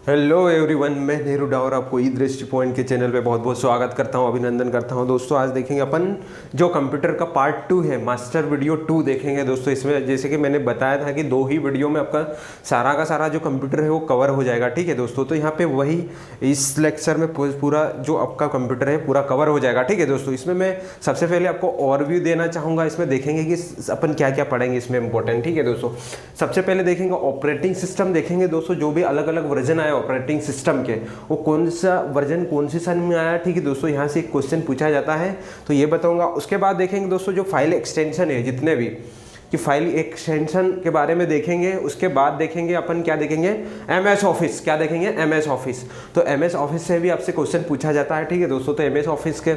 Hello everyone, मैं नेहरू डावर आपको ई दृष्टि पॉइंट के चैनल पे बहुत बहुत स्वागत करता हूं, अभिनंदन करता हूं। दोस्तों आज देखेंगे अपन जो कंप्यूटर का पार्ट 2 है, मास्टर वीडियो 2 देखेंगे। दोस्तों इसमें जैसे कि मैंने बताया था कि 2 ही वीडियो में आपका सारा का सारा जो कंप्यूटर है वो कवर हो जाएगा। ठीक है दोस्तों, तो यहाँ पे वही इस लेक्चर में पूरा जो आपका कंप्यूटर है पूरा कवर हो जाएगा। ठीक है दोस्तों, इसमें मैं सबसे पहले आपको ओवरव्यू देना चाहूँगा। इसमें देखेंगे कि अपन क्या क्या पढ़ेंगे इसमें इंपॉर्टेंट। ठीक है दोस्तों, सबसे पहले देखेंगे ऑपरेटिंग सिस्टम देखेंगे। दोस्तों जो भी अलग अलग वर्जन आया ऑपरेटिंग सिस्टम के, वो कौन सा वर्जन कौन सी सन में आया। ठीक है दोस्तों, यहाँ से एक क्वेश्चन पूछा जाता है तो ये बताऊंगा। उसके बाद देखेंगे दोस्तों जो फाइल एक्सटेंशन है जितने भी कि फाइल एक्सटेंशन के बारे में देखेंगे। उसके बाद देखेंगे अपन क्या देखेंगे, MS ऑफिस। क्या देखेंगे, MS ऑफिस। तो MS ऑफिस से भी आपसे क्वेश्चन पूछा जाता है। ठीक है दोस्तों, तो MS ऑफिस के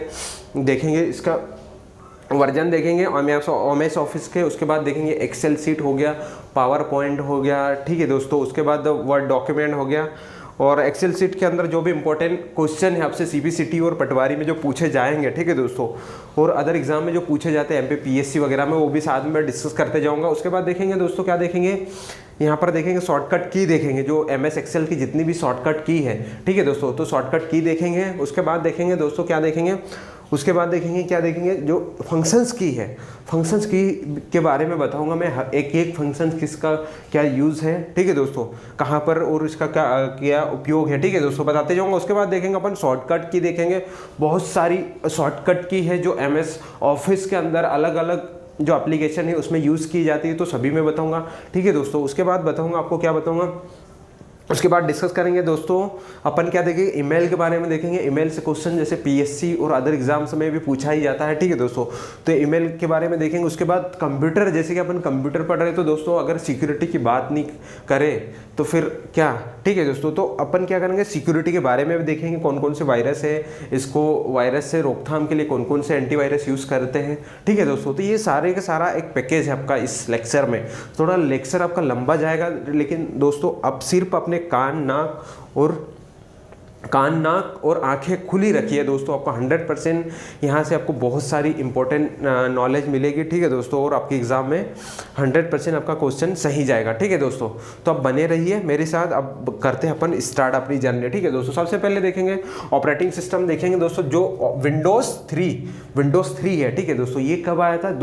देखेंगे, इसका वर्जन देखेंगे MS ऑफिस के। उसके बाद देखेंगे एक्सेल सीट हो गया, पावर पॉइंट हो गया। ठीक है दोस्तों, उसके बाद वर्ड डॉक्यूमेंट हो गया। और एक्सेल सीट के अंदर जो भी इंपॉर्टेंट क्वेश्चन है आपसे CBCT और पटवारी में जो पूछे जाएंगे। ठीक है दोस्तों, और अदर एग्जाम में जो पूछे जाते हैं MP PSC वगैरह में, वो भी साथ में डिस्कस करते जाऊंगा। उसके बाद देखेंगे दोस्तों क्या देखेंगे, यहाँ पर देखेंगे शॉर्टकट की देखेंगे, जो MS एक्सेल की जितनी भी शॉर्टकट की है। ठीक है दोस्तों, तो शॉर्टकट की देखेंगे। उसके बाद देखेंगे दोस्तों क्या देखेंगे, उसके बाद देखेंगे क्या देखेंगे, जो फंक्शंस की है, फंक्शंस की के बारे में बताऊंगा मैं। एक एक फंक्शन किसका क्या यूज़ है। ठीक है दोस्तों, कहाँ पर और इसका क्या उपयोग है। ठीक है दोस्तों, बताते जाऊंगा। उसके बाद देखेंगे अपन शॉर्टकट की देखेंगे। बहुत सारी शॉर्टकट की है जो MS ऑफिस के अंदर अलग अलग जो एप्लीकेशन है उसमें यूज़ की जाती है, तो सभी में बताऊँगा। ठीक है दोस्तों, उसके बाद बताऊँगा आपको क्या बताऊँगा। उसके बाद डिस्कस करेंगे दोस्तों अपन क्या देखेंगे, ईमेल के बारे में देखेंगे। ईमेल से क्वेश्चन जैसे PSC और अदर एग्जाम्स में भी पूछा ही जाता है। ठीक है दोस्तों, तो ईमेल के बारे में देखेंगे। उसके बाद कंप्यूटर, जैसे कि अपन कंप्यूटर पढ़ रहे हैं, तो दोस्तों अगर सिक्योरिटी की बात नहीं करें तो फिर क्या। ठीक है दोस्तों, तो अपन क्या करेंगे, सिक्योरिटी के बारे में भी देखेंगे। कौन कौन से वायरस है, इसको वायरस से रोकथाम के लिए कौन कौन से एंटीवायरस यूज़ करते हैं। ठीक है दोस्तों, तो ये सारे का सारा एक पैकेज है आपका इस लेक्चर में। थोड़ा लेक्चर आपका लंबा जाएगा, लेकिन दोस्तों अब सिर्फ अपने कान नाक और आंखें खुली रखिए दोस्तों। आपको 100% यहाँ से आपको बहुत सारी इंपॉर्टेंट नॉलेज मिलेगी। ठीक है दोस्तों, और आपके एग्जाम में 100% आपका क्वेश्चन सही जाएगा। ठीक है दोस्तों, तो अब बने रहिए मेरे साथ। अब करते हैं अपन स्टार्ट अपनी जर्नी। ठीक है दोस्तों, सबसे पहले देखेंगे ऑपरेटिंग सिस्टम देखेंगे दोस्तों, जो विंडोज़ 3 है। ठीक है दोस्तों, ये कब आया था,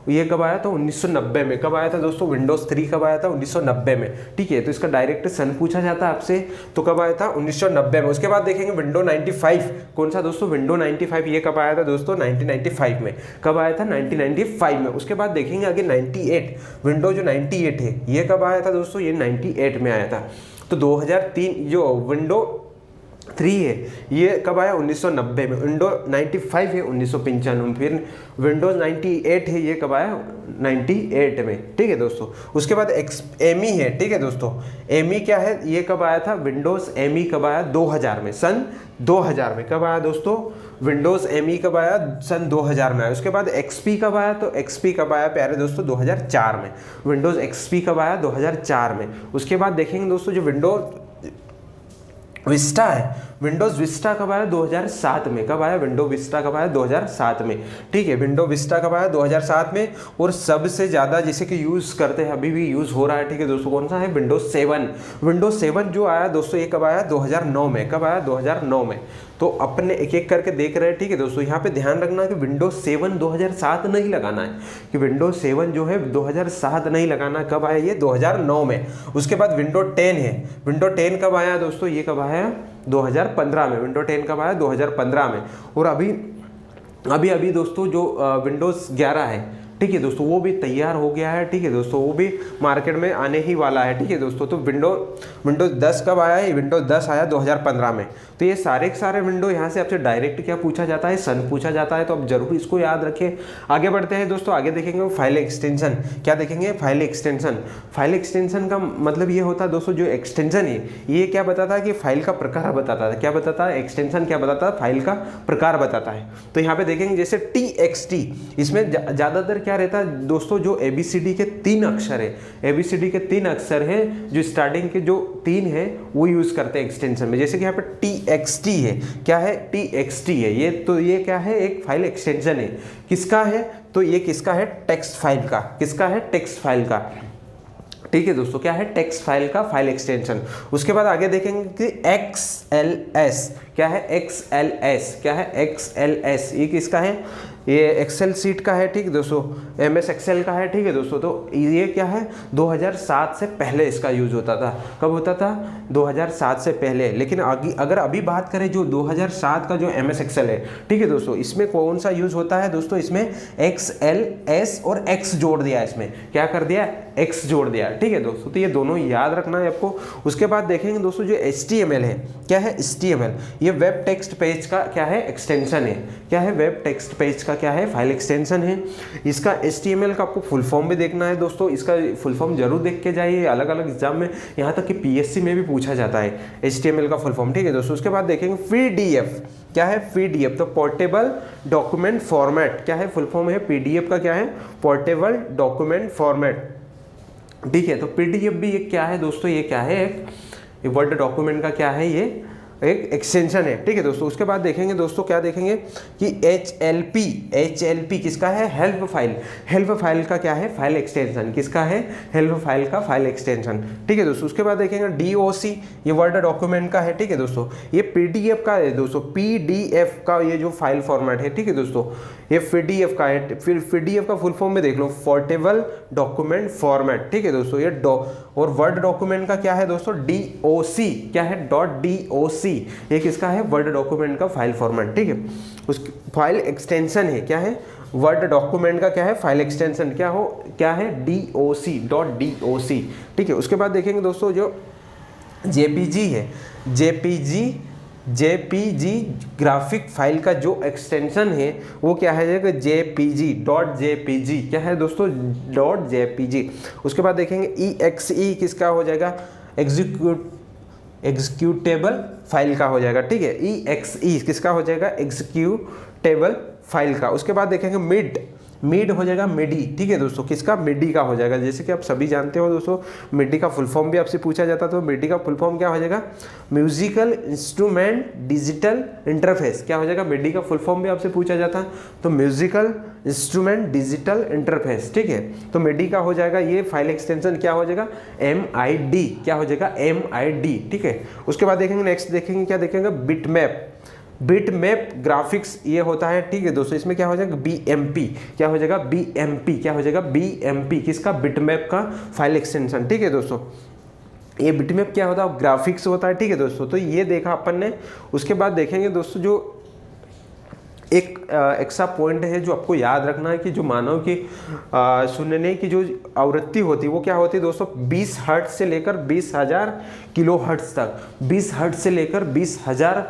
ये कब आया था, 1990 में। कब आया था दोस्तों, विंडोज़ 3 कब आया था, 1990 में। ठीक है, तो इसका डायरेक्ट सन पूछा जाता है आपसे, तो कब आया था, 1990 में। उसके बाद देखेंगे विंडो 95, कौन सा दोस्तों, विंडो 95, ये कब आया था दोस्तों, 1995 में। कब आया था, 1995 में। उसके बाद देखेंगे आगे 98, विंडो जो 98 है, ये कब आया था दोस्तों, ये 98 में आया था। तो 2003 जो विंडो 3 है, ये कब आया, 1990 में। विंडो 95 है, 1995। फिर विंडोज 98 है, ये कब आया, 98 में। ठीक है दोस्तों, उसके बाद ME है। ठीक है दोस्तों, ME क्या है, ये कब आया था, विंडोज ME कब आया, 2000 में, सन 2000 में। कब आया दोस्तों, विंडोज ME कब आया, सन 2000 में आया। उसके बाद XP कब आया, तो XP कब आया प्यारे दोस्तों, 2004 में। विंडोज XP कब आया, 2004 में। उसके बाद देखेंगे दोस्तों जो विंडोज विस्टा है, विंडोज विस्टा कब आया, 2007 में। कब आया, विंडो विस्टा कब आया, 2007 में। ठीक है, विंडो विस्टा कब आया, 2007 में। और सबसे ज़्यादा जैसे कि यूज़ करते हैं, अभी भी यूज़ हो रहा है। ठीक है दोस्तों, कौन सा है, विंडोज 7। विंडोज 7 जो आया दोस्तों, ये कब आया, 2009 में। कब आया, 2009 में। तो अपने एक एक करके देख रहे हैं। ठीक है दोस्तों, यहाँ पे ध्यान रखना कि विंडोज 7 2007 नहीं लगाना है, कि विंडोज 7 जो है 2007 नहीं लगाना। कब आया, ये 2009 में। उसके बाद विंडो 10 है, विंडो 10 कब आया दोस्तों, ये कब आया, 2015 में। विंडो 10 कब आया, 2015 में। और अभी दोस्तों जो विंडोज़ 11 है, ठीक है दोस्तों, वो भी तैयार हो गया है। ठीक है दोस्तों, वो भी मार्केट में आने ही वाला है। ठीक है दोस्तों, तो विंडोज 10 कब आया है, विंडोज 10 आया 2015 में। तो ये सारे के सारे विंडो यहाँ से आपसे डायरेक्ट क्या पूछा जाता है, सन पूछा जाता है। तो आप जरूर इसको याद रखें। आगे बढ़ते हैं दोस्तों, आगे देखेंगे फाइल एक्सटेंशन। क्या देखेंगे, फाइल एक्सटेंशन। फाइल एक्सटेंशन का मतलब ये होता है दोस्तों, जो एक्सटेंशन है ये क्या बताता है कि फाइल का प्रकार बताता है। क्या बताता है, एक्सटेंशन क्या बताता है, फाइल का प्रकार बताता है। तो यहाँ पे देखेंगे जैसे TXT, इसमें ज़्यादातर क्या रहता है दोस्तों, जो ABCD के 3 अक्षर है, ABCD के 3 अक्षर है, जो स्टार्टिंग के जो 3 है वो यूज करते हैं एक्सटेंशन में। जैसे कि यहाँ पे TXT है, क्या है, TXT है ये। तो ये क्या है, एक फाइल एक्सटेंशन है। किसका है, तो ये किसका है, टेक्स्ट फाइल का। किसका है, टेक्स्ट फाइल का। ठीक है दोस्तों, क्या है टेक्स्ट फाइल का फाइल एक्सटेंशन। उसके बाद आगे देखेंगे कि XLS क्या है, XLS क्या है, XLS ये किसका है, ये एक्सेल सीट का है, ठीक है दोस्तों, MS एक्सेल का है, ठीक है दोस्तों। तो ये क्या है 2007 से पहले इसका यूज होता था। कब होता था 2007 से पहले। लेकिन आगे अगर अभी बात करें जो 2007 का जो MS एक्सेल है, ठीक है दोस्तों, इसमें कौन सा यूज होता है दोस्तों, इसमें XLS और X जोड़ दिया, इसमें क्या कर दिया X जोड़ दिया, ठीक है दोस्तों। तो ये दोनों याद रखना है आपको। उसके बाद देखेंगे दोस्तों जो HTML है, क्या है HTML, ये वेब टेक्स्ट पेज का क्या है एक्सटेंशन है, क्या है वेब टेक्स्ट पेज का क्या है फाइल एक्सटेंशन है। इसका HTML का आपको फुल फॉर्म भी देखना है दोस्तों, इसका फुल फॉर्म जरूर देख के जाइए, अलग अलग एग्जाम में, यहाँ तक कि PSC में भी पूछा जाता है HTML का फुल फॉर्म, ठीक है दोस्तों। उसके बाद देखेंगे PDF, क्या है PDF, तो पोर्टेबल डॉक्यूमेंट फॉर्मेट, क्या है फुल फॉर्म है PDF का, क्या है पोर्टेबल डॉक्यूमेंट फॉर्मेट, ठीक है। तो PDF भी ये क्या है दोस्तों, ये क्या है एक वर्ड डॉक्यूमेंट का क्या है, ये एक एक्सटेंशन है, ठीक है दोस्तों। उसके बाद देखेंगे दोस्तों, क्या देखेंगे कि HLP किसका है, हेल्प फाइल का क्या है फाइल एक्सटेंशन, किसका है हेल्प फाइल का फाइल एक्सटेंशन, ठीक है दोस्तों। उसके बाद देखेंगे DOC, ये वर्ड डॉक्यूमेंट का है, ठीक है दोस्तों। ये PDF का है दोस्तों, PDF का ये जो फाइल फॉर्मेट है, ठीक है दोस्तों, ये PDF का है। फिर PDF का फुल फॉर्म में देख लो, पोर्टेबल डॉक्यूमेंट फॉर्मेट, ठीक है दोस्तों। ये और वर्ड डॉक्यूमेंट का क्या है दोस्तों, DOC, क्या है .doc, ये किसका है वर्ड डॉक्यूमेंट का फाइल फॉर्मेट, ठीक है। उसकी फाइल एक्सटेंशन है, क्या है वर्ड डॉक्यूमेंट का क्या है फाइल एक्सटेंशन, क्या है DOC, ठीक है। उसके बाद देखेंगे दोस्तों जो JPG है, JPG ग्राफिक फाइल का जो एक्सटेंशन है वो क्या है JPG, क्या है दोस्तों .jpg। उसके बाद देखेंगे EXE किसका हो जाएगा, एग्जीक्यूटेबल फाइल का हो जाएगा, ठीक है। EXE किसका हो जाएगा, एग्जीक्यूटेबल फाइल का। उसके बाद देखेंगे मिड हो जाएगा मिडी, ठीक है दोस्तों, किसका मिडी का हो जाएगा। जैसे कि आप सभी जानते हो दोस्तों, मिडी का फुल फॉर्म भी आपसे पूछा जाता, तो मिडी का फुल फॉर्म क्या हो जाएगा, म्यूजिकल इंस्ट्रूमेंट डिजिटल इंटरफेस, क्या हो जाएगा मिडी का फुल फॉर्म भी आपसे पूछा जाता, तो म्यूजिकल इंस्ट्रूमेंट डिजिटल इंटरफेस, ठीक है। तो मिडी का हो जाएगा ये फाइल एक्सटेंशन, क्या हो जाएगा MID, क्या हो जाएगा MID, ठीक है। उसके बाद देखेंगे नेक्स्ट देखेंगे, क्या देखेंगे बिटमैप ग्राफिक्स ये होता है, ठीक है दोस्तों। इसमें क्या हो जाएगा BMP, क्या हो जाएगा BMP, क्या हो जाएगा BMP, किसका बिटमैप का फाइल एक्सटेंशन, ठीक है दोस्तों। ये बिटमैप क्या होता है ग्राफिक्स होता है, ठीक है दोस्तों। तो ये देखा अपन ने। उसके बाद देखेंगे दोस्तों जो एक एक्स्ट्रा पॉइंट है जो आपको याद रखना है कि जो मानव की सुनने की जो आवृत्ति होती है वो क्या होती है दोस्तों, 20 हर्ट्ज से लेकर 20,000 किलो हर्ट्ज तक, 20 हर्ट्ज से लेकर 20,000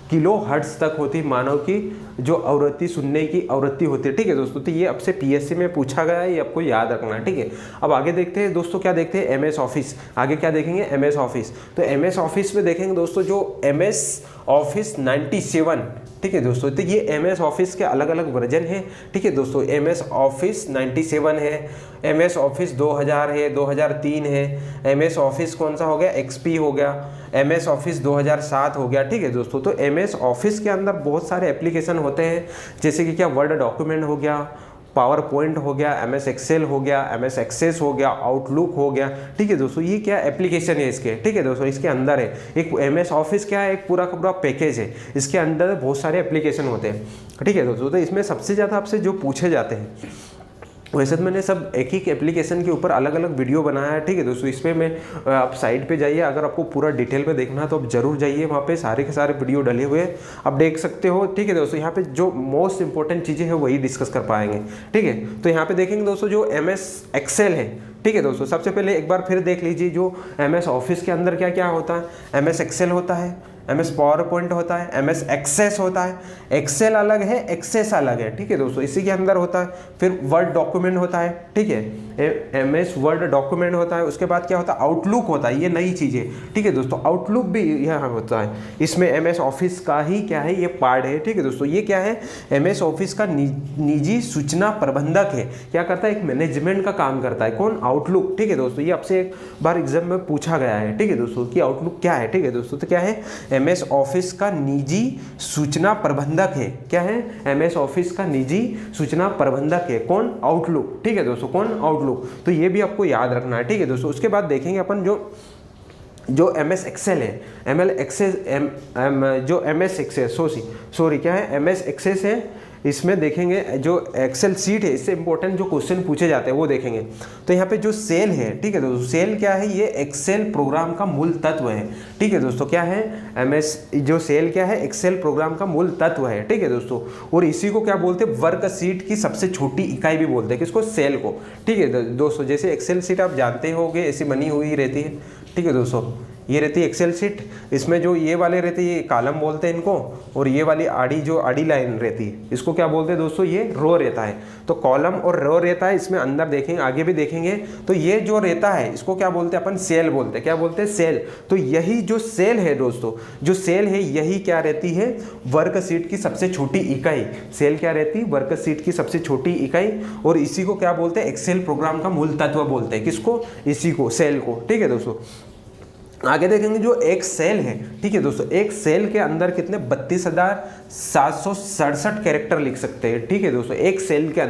किलो हर्ट्ज तक होती है मानव की जो आवृत्ति, सुनने की आवृत्ति होती है, ठीक है दोस्तों। तो ये आपसे PSC में पूछा गया है, ये आपको याद रखना है, ठीक है। अब आगे देखते हैं दोस्तों, क्या देखते हैं MS ऑफिस, आगे क्या देखेंगे MS ऑफिस। तो MS ऑफिस में देखेंगे दोस्तों जो MS ऑफिस 97, ठीक है दोस्तों। तो ये MS ऑफिस के अलग अलग वर्जन है, ठीक है दोस्तों। MS ऑफिस 97 है, MS ऑफिस 2000 है, 2003 है, MS ऑफिस कौन सा हो गया XP हो गया, MS ऑफिस 2007 हो गया, ठीक है दोस्तों। तो MS ऑफिस के अंदर बहुत सारे एप्लीकेशन होते हैं, जैसे कि क्या वर्ड डॉक्यूमेंट हो गया, पावर पॉइंट हो गया, MS एक्सेल हो गया, MS एक्सेस हो गया, आउटलुक हो गया, ठीक है दोस्तों। ये क्या एप्लीकेशन है इसके, ठीक है दोस्तों। इसके अंदर है एक MS ऑफिस, क्या है एक पूरा का पूरा पैकेज है, इसके अंदर बहुत सारे एप्लीकेशन होते हैं, ठीक है दोस्तों। तो इसमें सबसे ज़्यादा आपसे जो पूछे जाते हैं, वैसे तो मैंने सब एक एक एप्लीकेशन के ऊपर अलग अलग वीडियो बनाया है, ठीक है दोस्तों। इसमें मैं आप साइट पे जाइए, अगर आपको पूरा डिटेल में देखना है तो आप जरूर जाइए, वहाँ पे सारे के सारे वीडियो डले हुए हैं, आप देख सकते हो, ठीक है दोस्तों। यहाँ पे जो मोस्ट इंपॉर्टेंट चीज़ें हैं वही डिस्कस कर पाएंगे, ठीक है। तो यहाँ पे देखेंगे दोस्तों जो MS एक्सेल है, ठीक है दोस्तों। सबसे पहले एक बार फिर देख लीजिए जो MS ऑफिस के अंदर क्या क्या होता है, MS एक्सेल होता है, MS पावर पॉइंट होता है, MS एक्सेस होता है, एक्सेल अलग है, एक्सेस अलग है, ठीक है दोस्तों, इसी के अंदर होता है। फिर वर्ड डॉक्यूमेंट होता है, ठीक है, MS वर्ड डॉक्यूमेंट होता है। उसके बाद क्या होता है आउटलुक होता है, ये नई चीज़ है, ठीक है दोस्तों। आउटलुक भी यहाँ होता है, इसमें MS ऑफिस का ही क्या है ये पार्ट है, ठीक है दोस्तों। ये क्या है MS ऑफिस का निजी सूचना प्रबंधक है, क्या करता है एक मैनेजमेंट का काम करता है, कौन आउटलुक, ठीक है दोस्तों। ये आपसे एक बार एग्जाम में पूछा गया है, ठीक है दोस्तों कि आउटलुक क्या है, ठीक है दोस्तों। तो क्या है MS ऑफिस का निजी सूचना प्रबंधक है। क्या है? MS ऑफिस का निजी सूचना प्रबंधक है। कौन? आउटलुक। ठीक है दोस्तों, कौन? आउटलुक। तो ये भी आपको याद रखना है। ठीक है दोस्तों, उसके बाद देखेंगे अपन जो MS एक्सेल है, जो MS एक्सेल सॉरी क्या है, MS एक्सेस है। इसमें देखेंगे जो एक्सेल सीट है, इससे इंपॉर्टेंट जो क्वेश्चन पूछे जाते हैं वो देखेंगे। तो यहाँ पे जो सेल है, ठीक है दोस्तों, सेल क्या है? ये एक्सेल प्रोग्राम का मूल तत्व है। ठीक है दोस्तों, क्या है? MS जो सेल क्या है? एक्सेल प्रोग्राम का मूल तत्व है। ठीक है दोस्तों, और इसी को क्या बोलते हैं? वर्कशीट की सबसे छोटी इकाई भी बोलते हैं। किसको? सेल को। ठीक है दोस्तों, जैसे एक्सेल सीट आप जानते होंगे ऐसी बनी हुई रहती है। ठीक है दोस्तों, ये रहती है एक्सेल शीट। इसमें जो ये वाले रहते हैं, ये कॉलम बोलते हैं इनको, और ये वाली आड़ी जो आड़ी लाइन रहती है, इसको क्या बोलते हैं दोस्तों? ये रो रहता है। तो कॉलम और रो रहता है, इसमें अंदर देखेंगे, आगे भी देखेंगे। तो ये जो रहता है इसको क्या बोलते हैं अपन? सेल बोलते हैं। क्या बोलते हैं? सेल। तो यही जो सेल है दोस्तों, जो सेल है यही क्या रहती है? वर्कशीट की सबसे छोटी इकाई। सेल क्या रहती है? वर्कशीट की सबसे छोटी इकाई। और इसी को क्या बोलते हैं? एक्सेल प्रोग्राम का मूल तत्व बोलते हैं। किसको? इसी को, सेल को। ठीक है दोस्तों, आगे देखेंगे जो एक सेल है। ठीक है दोस्तों, एक सेल के अंदर कितने? 32,767 कैरेक्टर लिख सकते हैं। ठीक है दोस्तों, एक सेल के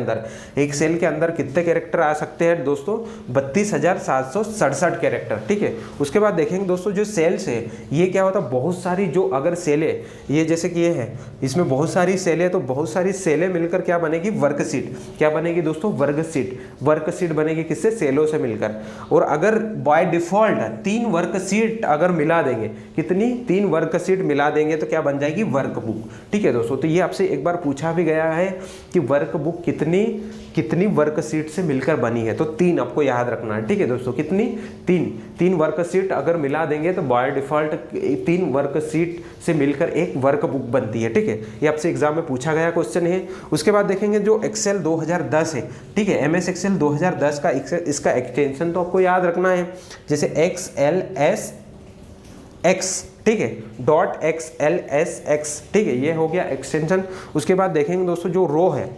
अंदर कितने कैरेक्टर आ सकते हैं दोस्तों? 32,767 कैरेक्टर। ठीक है, उसके बाद देखेंगे दोस्तों जो सेल्स है, ये क्या होता है? बहुत सारी जो अगर सेलें, ये जैसे कि ये है, इसमें बहुत सारी सेलें, तो बहुत सारी सेलें मिलकर क्या बनेगी? वर्कशीट। क्या बनेगी दोस्तों? वर्कशीट बनेगी। किससे? सेलों से मिलकर। और अगर बाय डिफॉल्ट 3 वर्कशीट अगर मिला देंगे, कितनी? 3 वर्कशीट मिला देंगे तो क्या बन जाएगी? वर्कबुक। ठीक है दोस्तों, तो ये आपसे एक बार पूछा भी गया है कि वर्कबुक कितनी वर्कशीट से मिलकर बनी है। तो 3 आपको याद रखना है। ठीक है दोस्तों, कितनी? 3 वर्कशीट अगर मिला देंगे तो बाय डिफॉल्ट 3 वर्कशीट से मिलकर एक वर्कबुक बनती है। ठीक है, ये आपसे एग्जाम में पूछा गया क्वेश्चन है। उसके बाद देखेंगे जो एक्सेल 2010 है। ठीक है, MS एक्सेल 2010 का इसका एक्सटेंशन तो आपको याद रखना है, जैसे XLSX। ठीक है, .XLSX। ठीक है, ये हो गया एक्सटेंशन। उसके बाद देखेंगे दोस्तों जो रो है,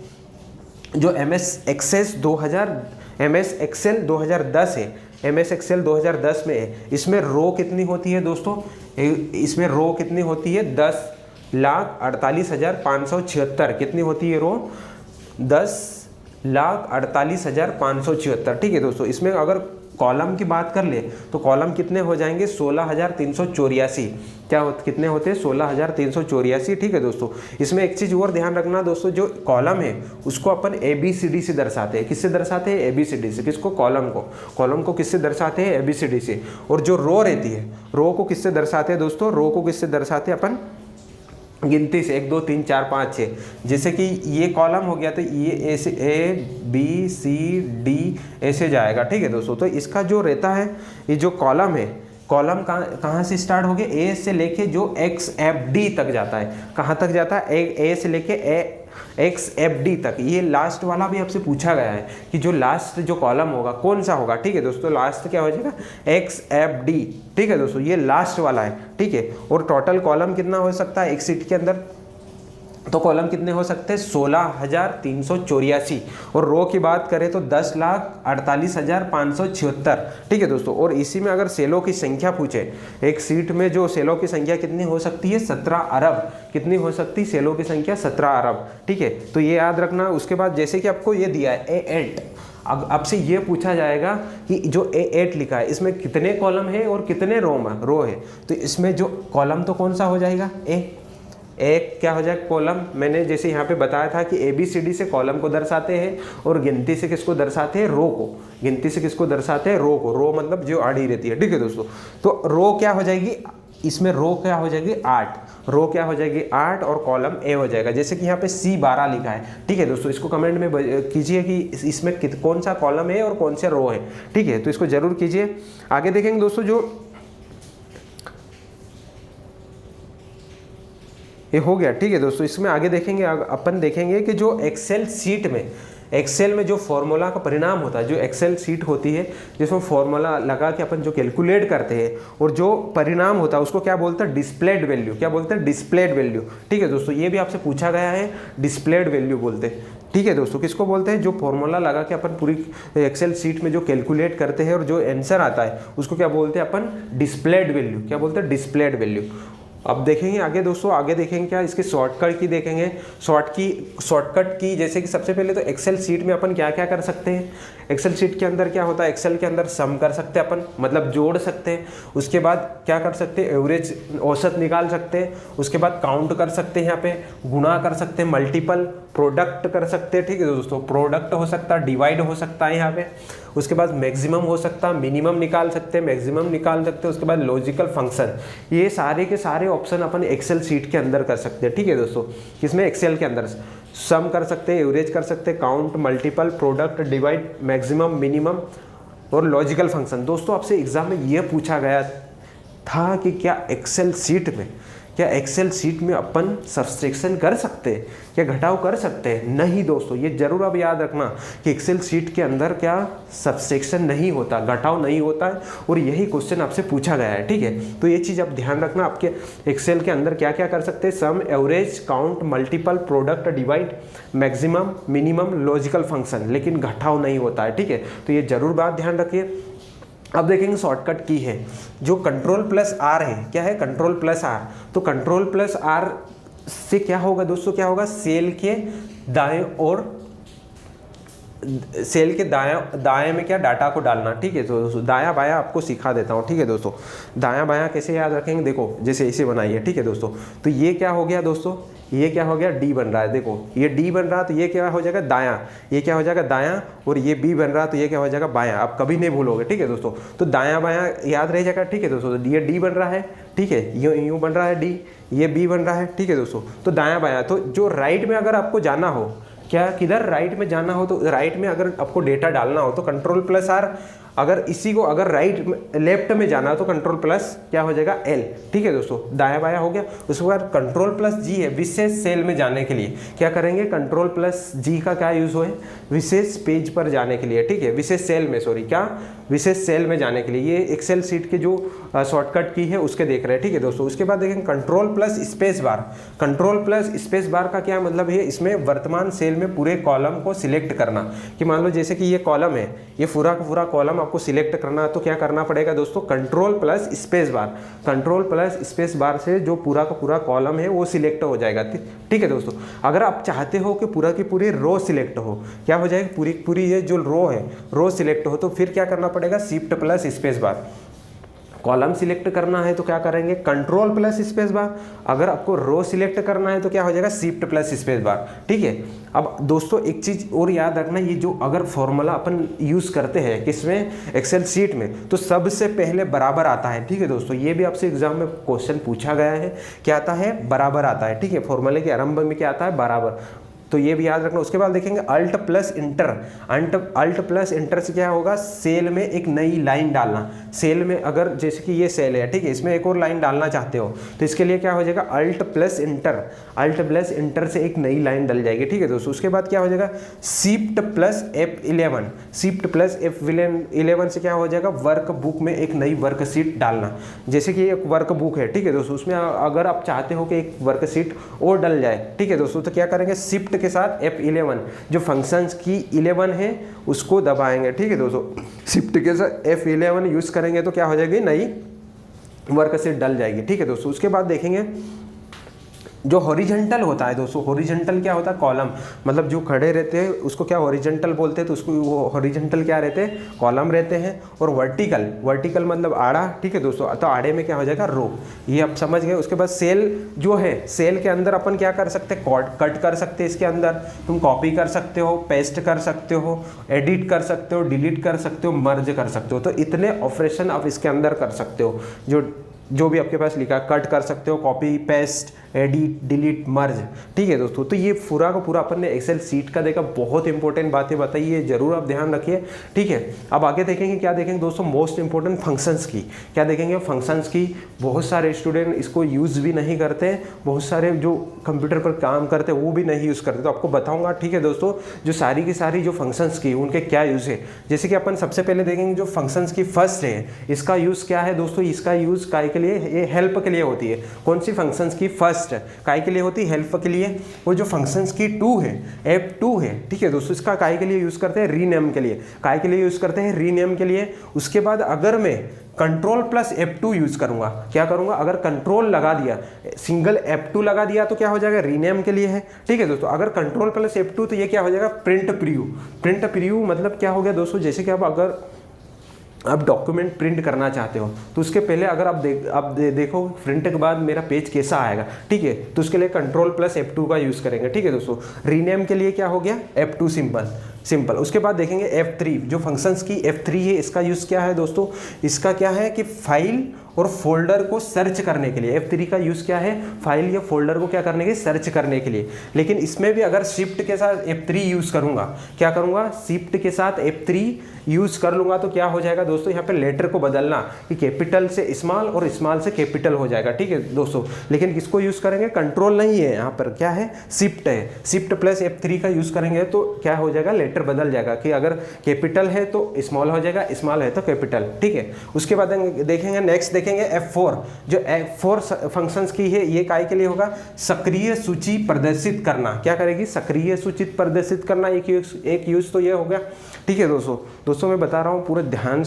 जो MS एक्सेल 2010 है, MS एक्सेल 2010 में है, इसमें रो कितनी होती है दोस्तों? इसमें रो कितनी होती है? 10,48,576। कितनी होती है रो? 10,48,576। ठीक है दोस्तों, इसमें अगर कॉलम की बात कर ले तो कॉलम कितने हो जाएंगे? 16,384। कितने होते हैं? 16,384। ठीक है दोस्तों, इसमें एक चीज़ और ध्यान रखना दोस्तों, जो कॉलम है उसको अपन ABCD से दर्शाते हैं। किससे दर्शाते हैं? ABCD से। किसको? कॉलम को किससे दर्शाते हैं? ABCD से। और जो रो रहती है, रो को किससे दर्शाते हैं दोस्तों? रो को किससे दर्शाते हैं अपन? गिनती से 1 2 3 4 5 6। जैसे कि ये कॉलम हो गया तो ये ऐसे ABCD ऐसे जाएगा। ठीक है दोस्तों, तो इसका जो रहता है, ये जो कॉलम है, कॉलम कहाँ से स्टार्ट हो गया? A से लेके जो XFD तक जाता है। कहाँ तक जाता है? A से लेके XFD तक। ये लास्ट वाला भी आपसे पूछा गया है कि जो लास्ट जो कॉलम होगा कौन सा होगा। ठीक है दोस्तों, लास्ट क्या हो जाएगा? XFD। ठीक है दोस्तों, ये लास्ट वाला है। ठीक है, और टोटल कॉलम कितना हो सकता है एक सीट के अंदर? तो कॉलम कितने हो सकते हैं? 16,384। और रो की बात करें तो 10,48,576। ठीक है दोस्तों, और इसी में अगर सेलों की संख्या पूछे, एक सीट में जो सेलों की संख्या कितनी हो सकती है? 17 अरब। कितनी हो सकती है सेलों की संख्या? 17 अरब। ठीक है, तो ये याद रखना। उसके बाद जैसे कि आपको ये दिया है A8, अब आपसे ये पूछा जाएगा कि जो A8 लिखा है इसमें कितने कॉलम है और कितने रो है। तो इसमें जो कॉलम तो कौन सा हो जाएगा? एक क्या हो जाए? कॉलम। मैंने जैसे यहाँ पे बताया था कि ABCD से कॉलम को दर्शाते हैं और गिनती से किसको दर्शाते हैं? रो को। गिनती से किसको दर्शाते हैं? रो को। रो मतलब जो आड़ी रहती है। ठीक है दोस्तों, तो रो क्या हो जाएगी? इसमें रो क्या हो जाएगी? 8। रो क्या हो जाएगी? 8, और कॉलम A हो जाएगा। जैसे कि यहाँ पे C12 लिखा है। ठीक है दोस्तों, इसको कमेंट में कीजिए कि इसमें कौन सा कॉलम है और कौन सा रो है। ठीक है, तो इसको जरूर कीजिए। आगे देखेंगे दोस्तों जो ये हो गया। ठीक है दोस्तों, इसमें आगे देखेंगे, अपन देखेंगे कि जो एक्सेल सीट में, एक्सेल में जो फॉर्मूला का परिणाम होता है, जो एक्सेल सीट होती है जिसमें फॉर्मूला लगा के अपन जो कैलकुलेट करते हैं और जो परिणाम होता है उसको क्या बोलते हैं? Displayed value. क्या बोलते हैं? Displayed value. ठीक है दोस्तों, ये भी आपसे पूछा गया है, डिस्प्लेड वैल्यू बोलते हैं। ठीक है दोस्तों, किसको बोलते हैं? जो फॉर्मूला लगा के अपन पूरी एक्सेल सीट में जो कैलकुलेट करते हैं और जो आंसर आता है उसको क्या बोलते हैं अपन? Displayed value. क्या बोलते हैं? Displayed value. अब देखेंगे आगे दोस्तों, आगे देखेंगे क्या इसके शॉर्टकट की देखेंगे। शॉर्टकट की जैसे कि सबसे पहले तो एक्सेल शीट में अपन क्या क्या कर सकते हैं। एक्सेल शीट के अंदर क्या होता है, एक्सेल के अंदर सम कर सकते हैं अपन, मतलब जोड़ सकते हैं। उसके बाद क्या कर सकते हैं, एवरेज औसत निकाल सकते हैं। उसके बाद काउंट कर सकते हैं, यहाँ पे गुणा कर सकते हैं, मल्टीपल प्रोडक्ट कर सकते हैं। ठीक है दोस्तों, प्रोडक्ट हो सकता है, डिवाइड हो सकता है यहाँ पे। उसके बाद मैक्सिमम हो सकता है, मिनिमम निकाल सकते हैं, मैक्सिमम निकाल सकते हैं। उसके बाद लॉजिकल फंक्शन, ये सारे के सारे ऑप्शन अपन एक्सेल शीट के अंदर कर सकते हैं। ठीक है दोस्तों, किसमें, एक्सेल के अंदर सम कर सकते हैं, एवरेज कर सकते हैं, count, multiple, product, divide, maximum, minimum और लॉजिकल फंक्शन। दोस्तों आपसे एग्जाम में यह पूछा गया था कि क्या एक्सेल शीट में अपन सब्सट्रैक्शन कर सकते हैं, क्या घटाव कर सकते हैं? नहीं दोस्तों, ये जरूर आप याद रखना कि एक्सेल शीट के अंदर क्या सब्सट्रैक्शन नहीं होता, घटाव नहीं होता है, और यही क्वेश्चन आपसे पूछा गया है। ठीक है, तो ये चीज़ आप ध्यान रखना, आपके एक्सेल के अंदर क्या क्या कर सकते हैं, sum, average, count, multiple, product, divide, maximum, minimum, logical function, लेकिन घटाव नहीं होता है। ठीक है, तो ये जरूर बात ध्यान रखिए। अब देखेंगे शॉर्टकट की है जो कंट्रोल प्लस आर है। क्या है, कंट्रोल प्लस आर। तो कंट्रोल प्लस आर से क्या होगा दोस्तों, क्या होगा, सेल के दाएं और सेल के दाएं में क्या, डाटा को डालना। ठीक है, तो दोस्तों दायां बायां आपको सिखा देता हूँ। ठीक है दोस्तों, दायां बायां कैसे याद रखेंगे, देखो जैसे इसे बनाइए। ठीक है दोस्तों, तो ये क्या हो गया दोस्तों, ये क्या हो गया, डी बन रहा है। देखो ये डी बन रहा है, तो ये क्या हो जाएगा, दायां, ये क्या हो जाएगा, दायां, और ये बी बन रहा है, तो ये क्या हो जाएगा, बायां। आप कभी नहीं भूलोगे। ठीक है दोस्तों, तो दायां बायां याद रह जाएगा। ठीक है दोस्तों, ये डी बन रहा है, ठीक है, यूं बन रहा है डी, ये बी बन रहा है। ठीक है दोस्तों, तो दायां बायां, तो जो राइट में अगर आपको जाना हो, क्या किधर राइट में जाना हो, तो राइट में अगर आपको डेटा डालना हो तो कंट्रोल प्लस आर, अगर इसी को अगर राइट लेफ्ट में जाना है तो कंट्रोल प्लस क्या हो जाएगा, एल। ठीक है दोस्तों, दाया बाया हो गया। उसके बाद कंट्रोल प्लस जी है, विशेष सेल में जाने के लिए क्या करेंगे, कंट्रोल प्लस जी का क्या यूज है, विशेष पेज पर जाने के लिए। ठीक है, विशेष सेल में, सॉरी क्या, विशेष सेल में जाने के लिए। ये एक्सेल सीट के जो शॉर्टकट की है उसके देख रहे हैं। ठीक है दोस्तों, उसके बाद देखेंगे control plus space bar. Control plus space bar का क्या मतलब है, इसमें वर्तमान सेल में पूरे कॉलम को सिलेक्ट करना। कि मान लो जैसे कि ये कॉलम है, ये पूरा का पूरा कॉलम आपको सिलेक्ट करना है, तो क्या करना पड़ेगा दोस्तों, control plus space bar. Control plus space bar से जो पूरा का पूरा कॉलम है वो सिलेक्ट हो जाएगा। ठीक है दोस्तों, अगर आप चाहते हो कि पूरा की पूरी रो सिलेक्ट हो, क्या हो जाएगी, पूरी पूरी ये जो रो है रो सिलेक्ट हो, तो फिर क्या करना पड़ेगा, shift plus space bar. Column select करना है तो क्या करेंगे, कंट्रोल प्लस स्पेस बार। अगर आपको रो सिलेक्ट करना है तो क्या हो जाएगा, शिफ्ट प्लस स्पेस बार। ठीक है, अब दोस्तों एक चीज और याद रखना, ये जो अगर फॉर्मूला अपन यूज करते हैं किसमें, एक्सेल शीट में, तो सबसे पहले बराबर आता है। ठीक है दोस्तों, ये भी आपसे एग्जाम में क्वेश्चन पूछा गया है, क्या आता है, बराबर आता है। ठीक है, फॉर्मूले के आरंभ में क्या आता है, बराबर, तो ये भी याद रखना। उसके बाद देखेंगे alt plus enter. Alt plus enter से क्या होगा, सेल में एक नई लाइन डालना। सेल में अगर जैसे कि ये सेल है, ठीक है, इसमें एक और लाइन डालना चाहते हो तो इसके लिए क्या हो जाएगा, alt plus enter. Alt plus enter से एक नई लाइन डल जाएगी। ठीक है दोस्तों, उसके बाद क्या हो जाएगा, shift plus F11। Shift plus F11 से क्या हो जाएगा, वर्क बुक में एक नई वर्कशीट डालना। जैसे कि एक वर्क बुक है, ठीक है दोस्तों, उसमें अगर आप चाहते हो कि एक वर्कशीट और डल जाए, ठीक है दोस्तों, तो क्या करेंगे, शिफ्ट के साथ F11, जो फंक्शंस की 11 है उसको दबाएंगे। ठीक है दोस्तों, शिफ्ट के साथ F11 यूज करेंगे तो क्या हो जाएगी, नई वर्कशीट डल जाएगी। ठीक है दोस्तों, उसके बाद देखेंगे जो हॉरिजॉन्टल होता है दोस्तों, हॉरिजॉन्टल क्या होता है, कॉलम, मतलब जो खड़े रहते हैं उसको क्या हॉरिजॉन्टल बोलते हैं, तो उसको वो हॉरिजॉन्टल क्या रहते हैं, कॉलम रहते हैं। और वर्टिकल मतलब आड़ा। ठीक है दोस्तों, तो आड़े में क्या हो जाएगा, रो। ये आप समझ गए। उसके बाद सेल जो है, सेल के अंदर अपन क्या कर सकते हैं, कट कर सकते हैं। इसके अंदर तुम कॉपी कर सकते हो, पेस्ट कर सकते हो, एडिट कर सकते हो, डिलीट कर सकते हो, मर्ज कर सकते हो। तो इतने ऑपरेशन आप इसके अंदर कर सकते हो, जो भी आपके पास लिखा, कट कर सकते हो, कॉपी, पेस्ट, एडिट, डिलीट, मर्ज। ठीक है दोस्तों, तो ये पूरा का पूरा अपन ने एक्सेल सीट का देखा। बहुत इंपॉर्टेंट बातें बताई है, जरूर आप ध्यान रखिए। ठीक है, अब आगे देखेंगे, क्या देखेंगे दोस्तों, मोस्ट इंपॉर्टेंट फंक्शंस की। क्या देखेंगे, फंक्शंस की। बहुत सारे स्टूडेंट इसको यूज़ भी नहीं करते, बहुत सारे जो कंप्यूटर पर काम करते हैं वो भी नहीं यूज़ करते, तो आपको बताऊंगा। ठीक है दोस्तों, जो सारी की सारी जो फंक्शंस की उनके क्या यूज़ है। जैसे कि अपन सबसे पहले देखेंगे जो फंक्शंस की फर्स्ट है, इसका यूज़ क्या है दोस्तों, इसका यूज़ काय के लिए, ये हेल्प के लिए होती है। कौन सी फंक्शंस की फर्स्ट काय के लिए होती है, हेल्प के लिए। वो जो फंक्शंस की 2 है, F2 है, ठीक है दोस्तों, इसका काय के लिए यूज करते हैं, रीनेम के लिए। काय के लिए यूज करते हैं, रीनेम के लिए। उसके बाद अगर मैं कंट्रोल प्लस F2 यूज करूंगा। क्या करूंगा, अगर कंट्रोल लगा दिया, सिंगल F2 लगा दिया तो क्या हो जाएगा, रीनेम के लिए है, ठीक है दोस्तों। अगर कंट्रोल प्लस F2 तो ये क्या हो जाएगा, प्रिंट प्रीव्यू। प्रिंट प्रीव्यू मतलब क्या हो गया दोस्तों, जैसे कि अगर आप डॉक्यूमेंट प्रिंट करना चाहते हो तो उसके पहले अगर आप देखो प्रिंट के बाद मेरा पेज कैसा आएगा, ठीक है, तो उसके लिए कंट्रोल प्लस F2 का यूज़ करेंगे, ठीक है दोस्तों। रीनेम के लिए क्या हो गया, F2 सिंपल। उसके बाद देखेंगे F3, जो फंक्शंस की F3 है, इसका यूज़ क्या है दोस्तों, इसका क्या है कि फाइल और फोल्डर को सर्च करने के लिए। F3 का यूज़ क्या है, फाइल या फोल्डर को क्या करने के, सर्च करने के लिए। लेकिन इसमें भी अगर शिफ्ट के साथ F3 यूज़ करूँगा, क्या करूँगा, शिफ्ट के साथ F3 यूज़ कर लूँगा तो क्या हो जाएगा दोस्तों, यहाँ पे लेटर को बदलना कि कैपिटल से स्मॉल और स्मॉल से कैपिटल हो जाएगा, ठीक है दोस्तों। लेकिन किसको यूज़ करेंगे, कंट्रोल नहीं है यहाँ पर, क्या है, शिफ्ट है। शिफ्ट प्लस F3 का यूज़ करेंगे तो क्या हो जाएगा, लेटर बदल जाएगा कि अगर कैपिटल है तो स्मॉल हो जाएगा, स्मॉल है तो कैपिटल, ठीक है। उसके बाद देखेंगे नेक्स्ट देखेंगे F4, जो F4 फंक्शंस की है, ये काय के लिए होगा, सक्रिय सूची प्रदर्शित करना। क्या करेगी, सक्रिय सूची प्रदर्शित करना, एक यूज तो ये हो गया, ठीक है दोस्तों मैं बता रहा हूँ पूरे ध्यान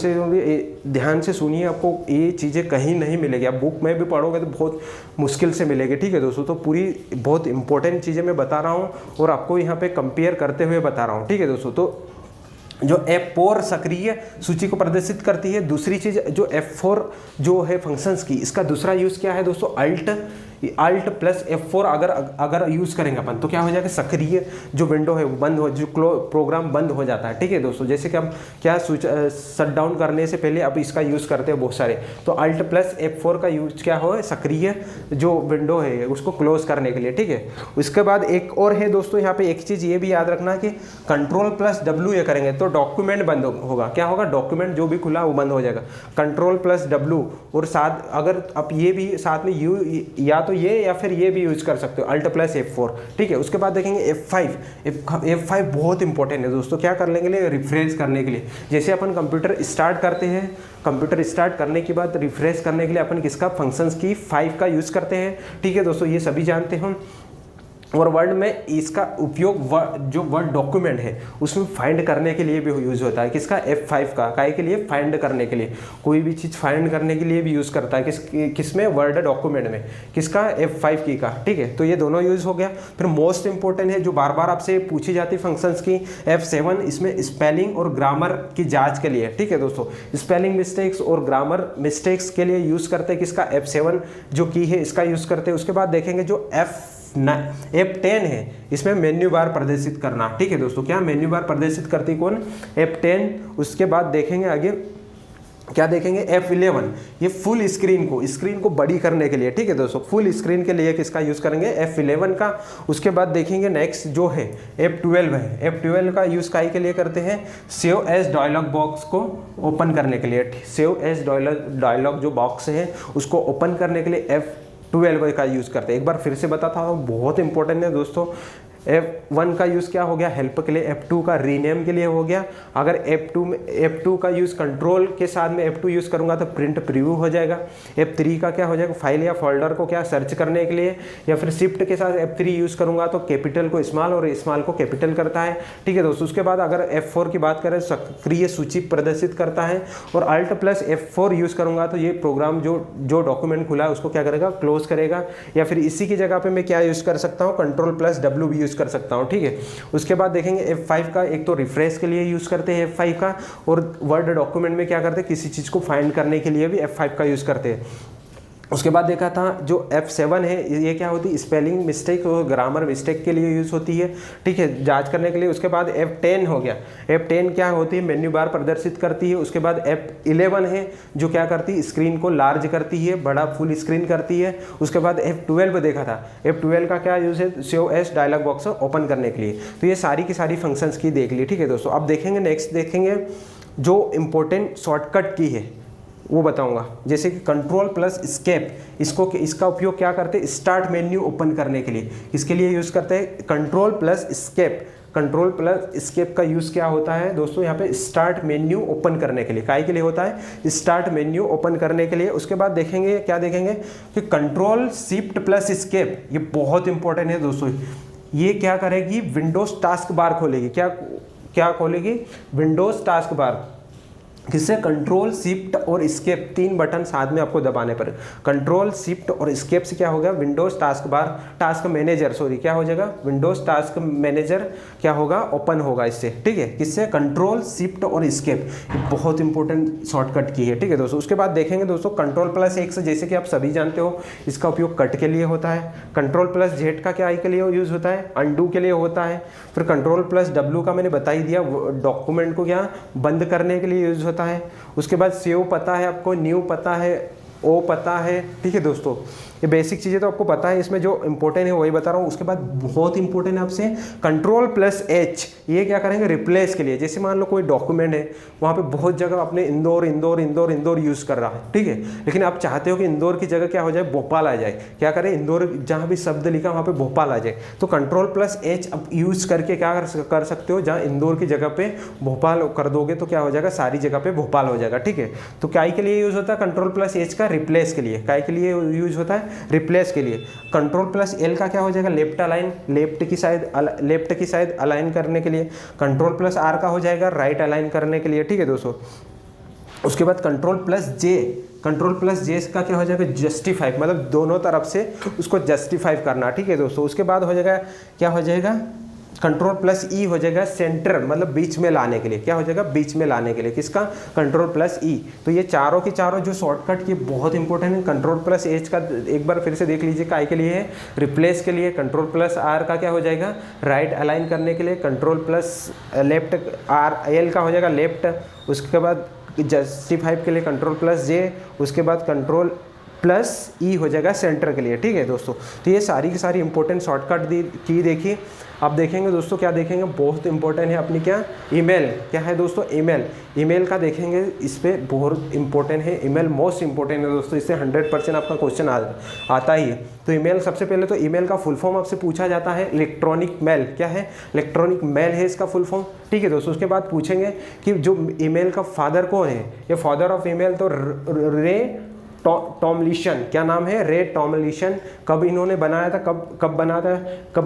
से सुनिए, आपको ये चीज़ें कहीं नहीं मिलेगी, आप बुक में भी पढ़ोगे तो बहुत मुश्किल से मिलेगी, ठीक है दोस्तों। तो पूरी बहुत इंपॉर्टेंट चीज़ें मैं बता रहा हूँ और आपको यहाँ पे कंपेयर करते हुए बता रहा हूँ, ठीक है दोस्तों। तो जो F4 सक्रिय सूची को प्रदर्शित करती है। दूसरी चीज़ जो F4 जो है फंक्शंस की, इसका दूसरा यूज़ क्या है दोस्तों, अल्ट प्लस F4 अगर यूज़ करेंगे अपन तो क्या हो जाएगा, सक्रिय जो विंडो है वो बंद हो, जो प्रोग्राम बंद हो जाता है, ठीक है दोस्तों। जैसे कि हम क्या शट डाउन करने से पहले अब इसका यूज़ करते हैं बहुत सारे, तो अल्ट प्लस F4 का यूज क्या हो, सक्रिय जो विंडो है उसको क्लोज करने के लिए, ठीक है। उसके बाद एक और है दोस्तों, यहाँ पे एक चीज़ ये भी याद रखना कि कंट्रोल प्लस W ये करेंगे तो डॉक्यूमेंट बंद होगा। क्या होगा, डॉक्यूमेंट जो भी खुला वो बंद हो जाएगा। कंट्रोल प्लस W और साथ अगर आप ये भी साथ में या तो ये या फिर ये भी यूज कर सकते हो, अल्ट प्लस F4, ठीक है। उसके बाद देखेंगे F5 बहुत इंपॉर्टेंट है दोस्तों। क्या करने के लिए, रिफ्रेश करने के लिए। जैसे अपन कंप्यूटर स्टार्ट करते हैं, कंप्यूटर स्टार्ट करने के बाद रिफ्रेश करने के लिए अपन किसका, फंक्शंस की 5 का यूज़ करते हैं, ठीक है दोस्तों, ये सभी जानते हो। और वर्ड में इसका उपयोग जो वर्ड डॉक्यूमेंट है उसमें फाइंड करने के लिए भी यूज़ होता है। किसका, F5 का, काय के लिए, फाइंड करने के लिए। कोई भी चीज़ फाइंड करने के लिए भी यूज़ करता है, किसमें, वर्ड डॉक्यूमेंट में, किसका, F5 की का, ठीक है। तो ये दोनों यूज़ हो गया। फिर मोस्ट इंपॉर्टेंट है जो बार बार आपसे पूछी जाती है फंक्शंस की, F7, इसमें स्पेलिंग और ग्रामर की जाँच के लिए, ठीक है दोस्तों। स्पेलिंग मिस्टेक्स और ग्रामर मिस्टेक्स के लिए यूज़ करते हैं किसका, F7 जो की है इसका यूज़ करते हैं। उसके बाद देखेंगे जो F10 है, इसमें मेन्यू बार प्रदर्शित करना, ठीक है दोस्तों। क्या मेन्यू बार प्रदर्शित करती कौन, F10। उसके बाद देखेंगे आगे क्या देखेंगे, F11, ये फुल स्क्रीन को बड़ी करने के लिए, ठीक है दोस्तों। फुल स्क्रीन के लिए किसका यूज़ करेंगे, F11 का। उसके बाद देखेंगे नेक्स्ट जो है F12 है। F12 का यूज़ काई के लिए करते हैं, सेव एज डायलॉग बॉक्स को ओपन करने के लिए। सेव एज डायलॉग जो बॉक्स है उसको ओपन करने के लिए F12 का यूज़ करते हैं। एक बार फिर से बताता हूँ, बहुत इंपॉर्टेंट है दोस्तों। F1 का यूज़ क्या हो गया, हेल्प के लिए। F2 का रीनेम के लिए हो गया। अगर F2 का यूज़ कंट्रोल के साथ में F2 यूज़ करूँगा तो प्रिंट प्रीव्यू हो जाएगा। F3 का क्या हो जाएगा, फाइल या फोल्डर को क्या सर्च करने के लिए। या फिर शिफ्ट के साथ F3 यूज़ करूँगा तो कैपिटल को स्मॉल और स्मॉल को कैपिटल करता है, ठीक है दोस्तों। उसके बाद अगर F4 की बात करें, सक्रिय सूची प्रदर्शित करता है। और अल्ट प्लस F4 यूज़ करूँगा तो ये प्रोग्राम जो डॉक्यूमेंट खुला है उसको क्या करेगा, क्लोज करेगा। या फिर इसी की जगह पे मैं क्या यूज़ कर सकता हूँ, कंट्रोल प्लस W भी यूज़ कर सकता हूँ, ठीक है। उसके बाद देखेंगे F5 का, एक तो रिफ्रेश के लिए यूज़ करते हैं F5 का, और वर्ड डॉक्यूमेंट में क्या करते हैं, किसी चीज़ को फाइंड करने के लिए भी F5 का यूज़ करते हैं। उसके बाद देखा था जो F7 है, ये क्या होती है, स्पेलिंग मिस्टेक और ग्रामर मिस्टेक के लिए यूज़ होती है, ठीक है, जांच करने के लिए। उसके बाद F10 हो गया। F10 क्या होती है, मेन्यू बार प्रदर्शित करती है। उसके बाद F11 है जो क्या करती है, स्क्रीन को लार्ज करती है, बड़ा फुल स्क्रीन करती है। उसके बाद F12 देखा था, F12 का क्या यूज़ है, save as dialog box open करने के लिए। तो ये सारी की सारी फंक्शंस की देख ली, ठीक है दोस्तों। अब देखेंगे नेक्स्ट देखेंगे जो इम्पोर्टेंट शॉर्टकट की है वो बताऊंगा। जैसे कि कंट्रोल प्लस स्केप, इसका उपयोग क्या करते हैं, स्टार्ट मेन्यू ओपन करने के लिए। इसके लिए यूज़ करते हैं control plus escape. Control plus escape का यूज़ क्या होता है दोस्तों, यहाँ पे स्टार्ट मेन्यू ओपन करने के लिए। काय के लिए होता है, स्टार्ट मेन्यू ओपन करने के लिए। उसके बाद देखेंगे क्या देखेंगे कि कंट्रोल शिफ्ट प्लस स्केप, ये बहुत इंपॉर्टेंट है दोस्तों। ये क्या करेगी, विंडोज टास्क बार खोलेगी। क्या खोलेगी, विंडोज टास्क बार। किससे? कंट्रोल शिफ्ट और स्केप, 3 बटन साथ में आपको दबाने पर। कंट्रोल शिफ्ट और स्केप से क्या होगा? Windows task bar, task manager sorry क्या हो जाएगा? विंडोज टास्क मैनेजर क्या होगा? ओपन होगा इससे, ठीक है। किससे? कंट्रोल शिफ्ट और स्केप, बहुत इंपॉर्टेंट शॉर्टकट की है, ठीक है दोस्तों। उसके बाद देखेंगे दोस्तों कंट्रोल+X, जैसे कि आप सभी जानते हो इसका उपयोग कट के लिए होता है। कंट्रोल+Z का क्या आई के लिए यूज होता है? अंडू के लिए होता है। फिर कंट्रोल+W का मैंने बता ही दिया, डॉक्यूमेंट को क्या बंद करने के लिए यूज होता है। उसके बाद सेव पता है आपको, न्यू पता है, ओ पता है, ठीक है दोस्तों। ये बेसिक चीज़ें तो आपको पता है, इसमें जो इंपॉर्टेंट है वही बता रहा हूँ। उसके बाद बहुत इंपॉर्टेंट है आपसे कंट्रोल+H, ये क्या करेंगे? रिप्लेस के लिए। जैसे मान लो कोई डॉक्यूमेंट है, वहाँ पे बहुत जगह आपने इंदौर इंदौर इंदौर इंदौर यूज़ कर रहा है, ठीक है, लेकिन आप चाहते हो कि इंदौर की जगह क्या हो जाए? भोपाल आ जाए। क्या करें? इंदौर जहाँ भी शब्द लिखा वहाँ पे भोपाल आ जाए, तो कंट्रोल+H अब यूज़ करके क्या कर सकते हो? जहाँ इंदौर की जगह पे भोपाल कर दोगे तो क्या हो जाएगा? सारी जगह पे भोपाल हो जाएगा, ठीक है। तो क्या के लिए यूज़ होता है कंट्रोल+H का? रिप्लेस के लिए। काय के लिए यूज होता है? रिप्लेस के लिए। कंट्रोल+L का क्या हो जाएगा? लेफ्ट अलाइन, लेफ्ट की साइड अलाइन करने के लिए। कंट्रोल+R का हो जाएगा राइट अलाइन करने के लिए, ठीक है दोस्तों। उसके बाद कंट्रोल+J का क्या हो जाएगा? जस्टिफाई, मतलब दोनों तरफ से उसको जस्टिफाई करना, ठीक है दोस्तों। उसके बाद हो जाएगा क्या हो जाएगा? कंट्रोल+E हो जाएगा सेंटर, मतलब बीच में लाने के लिए। क्या हो जाएगा? बीच में लाने के लिए। किसका? कंट्रोल+E। तो ये चारों की चारों जो शॉर्टकट ये बहुत इंपॉर्टेंट है। कंट्रोल+H का एक बार फिर से देख लीजिए, काय के लिए है? रिप्लेस के लिए। कंट्रोल+R का क्या हो जाएगा? राइट अलाइन करने के लिए। L का हो जाएगा लेफ्ट। उसके बाद जस्टिफाई के लिए कंट्रोल+J। उसके बाद कंट्रोल+E हो जाएगा सेंटर के लिए, ठीक है दोस्तों। तो ये सारी की सारी इंपॉर्टेंट शॉर्टकट की देखिए। अब देखेंगे दोस्तों, क्या देखेंगे? बहुत इंपॉर्टेंट है अपनी क्या? ईमेल। क्या है दोस्तों? ईमेल का देखेंगे, इस पर बहुत इंपॉर्टेंट है। ईमेल मोस्ट इंपॉर्टेंट है दोस्तों, इससे 100% आपका क्वेश्चन आता ही है। तो ईमेल, सबसे पहले तो ईमेल का फुल फॉर्म आपसे पूछा जाता है, इलेक्ट्रॉनिक मेल। क्या है? इलेक्ट्रॉनिक मेल है इसका फुल फॉर्म, ठीक है दोस्तों। उसके बाद पूछेंगे कि जो ईमेल का फादर कौन है? ये फादर ऑफ ईमेल तो रे टॉमलिशन। क्या नाम है? रे टॉमलिशन। कब इन्होंने बनाया था? कब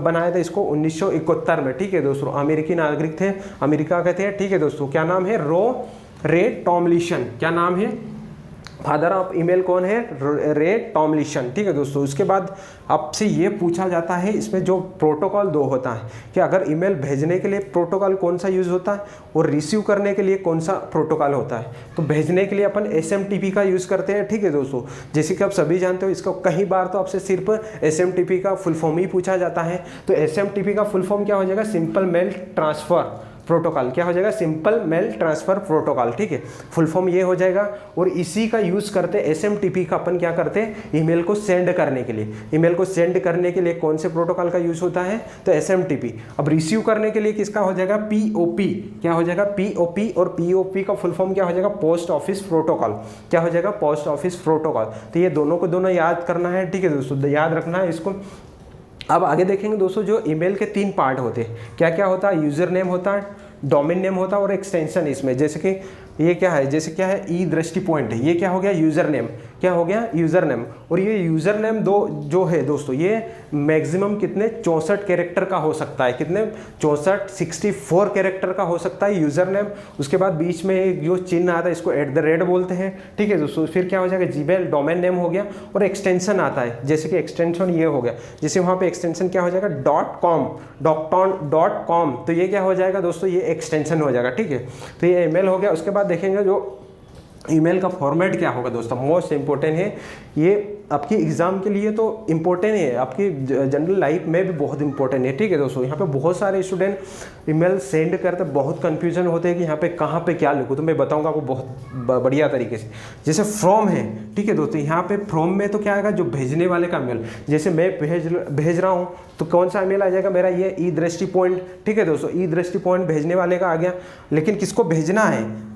बनाया था इसको? 1971 में, ठीक है दोस्तों। अमेरिकी नागरिक थे, अमेरिका के थे, ठीक है दोस्तों। क्या नाम है? रे टॉमलिशन। क्या नाम है? फादर ऑफ ईमेल कौन है? रे टॉमलिशन, ठीक है दोस्तों। उसके बाद आपसे ये पूछा जाता है, इसमें जो प्रोटोकॉल 2 होता है कि अगर ईमेल भेजने के लिए प्रोटोकॉल कौन सा यूज़ होता है और रिसीव करने के लिए कौन सा प्रोटोकॉल होता है। तो भेजने के लिए अपन SMTP का यूज़ करते हैं, ठीक है दोस्तों। जैसे कि आप सभी जानते हो, इसका कई बार तो आपसे सिर्फ SMTP का फुल फॉर्म ही पूछा जाता है। तो SMTP का फुल फॉर्म क्या हो जाएगा? Simple mail transfer protocol. क्या हो जाएगा? सिंपल मेल ट्रांसफ़र प्रोटोकॉल, ठीक है। फुल फॉर्म ये हो जाएगा। और इसी का यूज़ करते SMTP का अपन क्या करते हैं? ईमेल को सेंड करने के लिए। ईमेल को सेंड करने के लिए कौन से प्रोटोकॉल का यूज़ होता है? तो SMTP। अब रिसीव करने के लिए किसका हो जाएगा? POP। क्या हो जाएगा? POP। और POP का फुल फॉर्म क्या हो जाएगा? Post office protocol. क्या हो जाएगा? Post office protocol. तो ये दोनों को दोनों याद करना है, ठीक है दोस्तों, याद रखना है इसको। अब आगे देखेंगे दोस्तों, जो ईमेल के 3 पार्ट होते हैं। क्या क्या होता है? यूज़र नेम होता है, डोमेन नेम होता है और एक्सटेंशन इसमें। जैसे कि ये क्या है? जैसे क्या है? ई दृष्टि पॉइंट है, ये क्या हो गया? User name. क्या हो गया? User name. और ये यूज़र नेम जो है दोस्तों, ये मैक्सिमम कितने? 64 कैरेक्टर का हो सकता है। कितने? 64 कैरेक्टर का हो सकता है यूज़र नेम। उसके बाद बीच में एक जो चिन्ह आता है, इसको @ बोलते हैं, ठीक है दोस्तों। फिर क्या हो जाएगा? जीमेल डोमेन नेम हो गया। और एक्सटेंशन आता है, जैसे कि एक्सटेंशन ये हो गया, जैसे वहाँ पे एक्सटेंशन क्या हो जाएगा? .com। तो ये क्या हो जाएगा दोस्तों? ये एक्सटेंशन हो जाएगा, ठीक है। तो ये ईमेल हो गया। उसके बाद देखेंगे जो ईमेल का फॉर्मेट क्या होगा दोस्तों, मोस्ट इंपॉर्टेंट है। ये आपकी एग्ज़ाम के लिए तो इम्पोर्टेंट है, आपकी जनरल लाइफ में भी बहुत इंपॉर्टेंट है, ठीक है दोस्तों। यहाँ पे बहुत सारे स्टूडेंट ईमेल सेंड करते बहुत कंफ्यूजन होते हैं कि यहाँ पे कहाँ पे क्या लिखूँ। तो मैं बताऊँगा आपको बहुत बढ़िया तरीके से। जैसे फ्रॉम है, ठीक है दोस्तों, यहाँ पे फ्रॉम में तो क्या आएगा? जो भेजने वाले का मेल। जैसे मैं भेज रहा हूँ तो कौन सा ईमेल आ जाएगा मेरा? ये ई दृष्टि पॉइंट, ठीक है दोस्तों। ई दृष्टि पॉइंट भेजने वाले का आ गया। लेकिन किसको भेजना है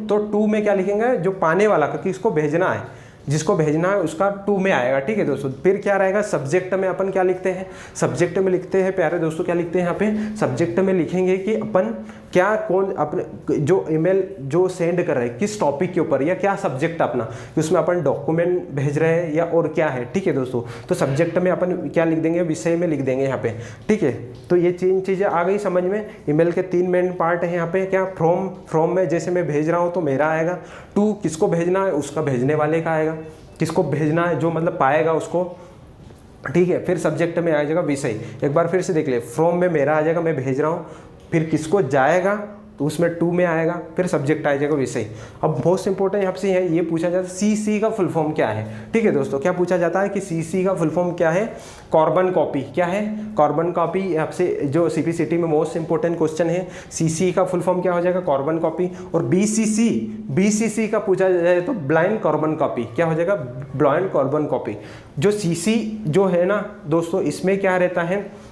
तो 2 में क्या लिखेंगे? जो पाने वाला का, किसको भेजना है, जिसको भेजना है उसका 2 में आएगा, ठीक है दोस्तों। फिर क्या रहेगा? सब्जेक्ट में अपन क्या लिखते हैं? सब्जेक्ट में लिखते हैं प्यारे दोस्तों, क्या लिखते हैं यहाँ पे? सब्जेक्ट में लिखेंगे कि अपन क्या कौन अपने जो ईमेल जो सेंड कर रहे हैं किस टॉपिक के ऊपर या क्या सब्जेक्ट अपना, कि उसमें अपन डॉक्यूमेंट भेज रहे हैं या और क्या है, ठीक है दोस्तों। तो सब्जेक्ट में अपन क्या लिख देंगे, विषय में लिख देंगे यहाँ पे, ठीक है। तो ये 3 चीज़ें आ गई समझ में। ईमेल के 3 मेन पार्ट है यहाँ पे, क्या फ्रॉम में जैसे मैं भेज रहा हूँ तो मेरा आएगा, टू किसको भेजना है उसका भेजने वाले का आएगा, किसको भेजना है जो मतलब पाएगा उसको, ठीक है। फिर सब्जेक्ट में आ जाएगा विषय, एक बार फिर से देख ले, फ्रॉम में मेरा आ जाएगा मैं भेज रहा हूँ, फिर किसको जाएगा तो उसमें टू में आएगा, फिर सब्जेक्ट आ जाएगा विषय। अब मोस्ट इंपॉर्टेंट यहाँ से है ये पूछा जाता है सीसी का फुल फॉर्म क्या है, ठीक है दोस्तों। क्या पूछा जाता है कि सीसी का फुल फॉर्म क्या है, कार्बन कॉपी, क्या है कार्बन कॉपी। आपसे जो सीपीसीटी में मोस्ट इंपॉर्टेंट क्वेश्चन है, सीसी का फुल फॉर्म क्या हो जाएगा, कार्बन कॉपी। और बीसीसी का पूछा जाए तो ब्लाइंड कार्बन कॉपी, क्या हो जाएगा, ब्लाइंड कार्बन कॉपी। जो सीसी जो है ना दोस्तों, इसमें क्या रहता है,